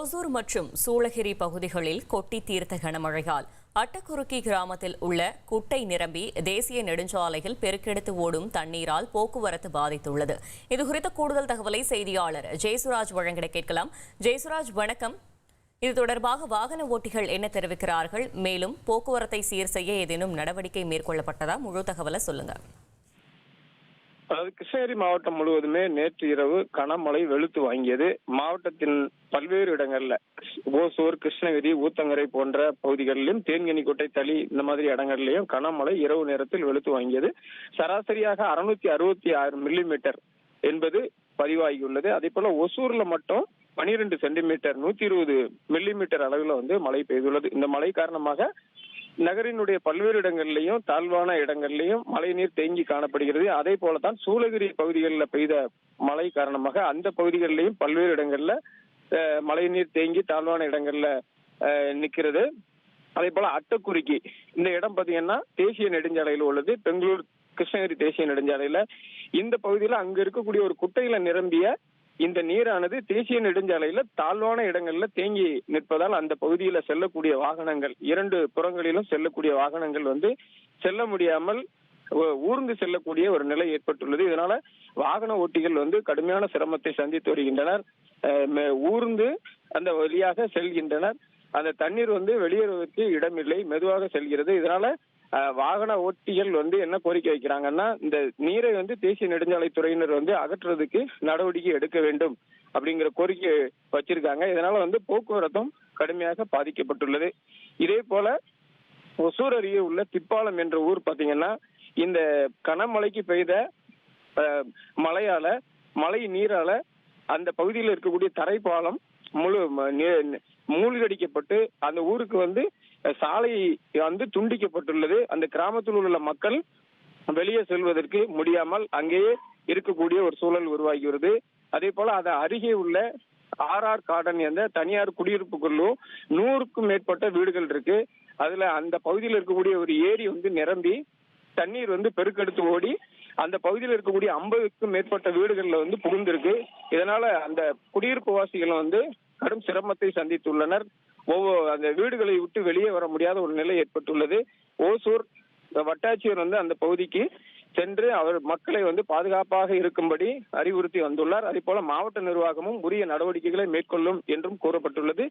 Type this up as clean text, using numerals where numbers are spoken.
ஓசூர் மற்றும் சூளகிரி பகுதிகளில் கொட்டி தீர்த்த கனமழையால் அட்டக்குருக்கி கிராமத்தில் உள்ள குட்டை நிரம்பி தேசிய நெடுஞ்சாலையில் பெருக்கெடுத்து ஓடும் தண்ணீரால் போக்குவரத்து பாதித்துள்ளது. இதுகுறித்த கூடுதல் தகவலை செய்தியாளர் ஜெயசுராஜ் வழங்கிட கேட்கலாம். ஜெயசுராஜ், வணக்கம். இது தொடர்பாக வாகன ஓட்டிகள் என்ன தெரிவிக்கிறார்கள்? மேலும் போக்குவரத்தை சீர் செய்ய ஏதேனும் நடவடிக்கை மேற்கொள்ளப்பட்டதா? முழு தகவலை சொல்லுங்க. அதாவது கிருஷ்ணகிரி மாவட்டம் முழுவதுமே நேற்று இரவு கனமழை வெளுத்து வாங்கியது. மாவட்டத்தின் பல்வேறு இடங்கள்ல ஓசூர், கிருஷ்ணகிரி, ஊத்தங்கரை போன்ற பகுதிகளிலும், தேன்கனிக்கோட்டை, தளி இந்த மாதிரி இடங்கள்லயும் கனமழை இரவு நேரத்தில் வெளுத்து வாங்கியது. சராசரியாக 666 மில்லிமீட்டர் என்பது பதிவாகியுள்ளது. அதே போல ஒசூர்ல மட்டும் 12 சென்டிமீட்டர் 120 மில்லிமீட்டர் அளவில் மழை பெய்துள்ளது. இந்த மழை காரணமாக நகரினுடைய பல்வேறு இடங்கள்லயும், தாழ்வான இடங்கள்லயும் மழை நீர் தேங்கி காணப்படுகிறது. அதே போலதான் சூளகிரி பகுதிகளில் பெய்த மழை காரணமாக அந்த பகுதிகளிலையும் பல்வேறு இடங்கள்ல மழை நீர் தேங்கி தாழ்வான இடங்கள்ல நிற்கிறது. அதே போல அட்டக்குருக்கி இந்த இடம் பாத்தீங்கன்னா தேசிய நெடுஞ்சாலையில் உள்ளது. பெங்களூர் கிருஷ்ணகிரி தேசிய நெடுஞ்சாலையில இந்த பகுதியில அங்க இருக்கக்கூடிய ஒரு குட்டையில நிரம்பிய இந்த நீரானது தேசிய நெடுஞ்சாலையில தாழ்வான இடங்கள்ல தேங்கி நிற்பதால் அந்த பகுதியில செல்லக்கூடிய வாகனங்கள், இரண்டு புறங்களிலும் செல்லக்கூடிய வாகனங்கள் செல்ல முடியாமல் ஊர்ந்து செல்லக்கூடிய ஒரு நிலை ஏற்பட்டுள்ளது. இதனால வாகன ஓட்டிகள் கடுமையான சிரமத்தை சந்தித்து வருகின்றனர். ஊர்ந்து அந்த வழியாக செல்கின்றனர். அந்த தண்ணீர் வெளியேறுவதற்கு இடமில்லை, மெதுவாக செல்கிறது. இதனால வாகன ஓட்டிகள் என்ன கோரிக்கை வைக்கிறாங்கன்னா, இந்த நீரை தேசிய நெடுஞ்சாலைத்துறையினர் அகற்றுறதுக்கு நடவடிக்கை எடுக்க வேண்டும் அப்படிங்கிற கோரிக்கை வச்சிருக்காங்க. இதனால போக்குவரத்தும் கடுமையாக பாதிக்கப்பட்டுள்ளது. இதே போல ஒசூர் அருகே உள்ள திப்பாலம் என்ற ஊர் பாத்தீங்கன்னா, இந்த கனமழைக்கு பெய்த மழையால, மழை நீரால அந்த பகுதியில் இருக்கக்கூடிய தரைப்பாலம் மூழ்கடிக்கப்பட்டு அந்த ஊருக்கு சாலை துண்டிக்கப்பட்டுள்ளது. அந்த கிராமத்தில் உள்ள மக்கள் வெளியே செல்வதற்கு முடியாமல் அங்கேயே இருக்கக்கூடிய ஒரு சூழல் உருவாகிறது. அதே போல அது அருகே உள்ள ஆர்ஆர் கார்டன் என்ற தனியார் குடியிருப்புக்குள்ளும் 100க்கும் மேற்பட்ட வீடுகள் இருக்கு. அதுல அந்த பகுதியில் இருக்கக்கூடிய ஒரு ஏரி நிரம்பி தண்ணீர் பெருக்கெடுத்து ஓடி அந்த பகுதியில் இருக்கக்கூடிய 50க்கும் மேற்பட்ட வீடுகள்ல புகுந்திருக்கு. இதனால அந்த குடியிருப்பு வாசிகள் கடும் சிரமத்தை சந்தித்துள்ளனர். அந்த வீடுகளை விட்டு வெளியே வர முடியாத ஒரு நிலை ஏற்பட்டுள்ளது. ஓசூர் வட்டாட்சியர் அந்த பகுதிக்கு சென்று அவர் மக்களை பாதுகாப்பாக இருக்கும்படி அறிவுறுத்தி வந்துள்ளார். அதே போல மாவட்ட நிர்வாகமும் உரிய நடவடிக்கைகளை மேற்கொள்ளும் என்றும் கூறப்பட்டுள்ளது.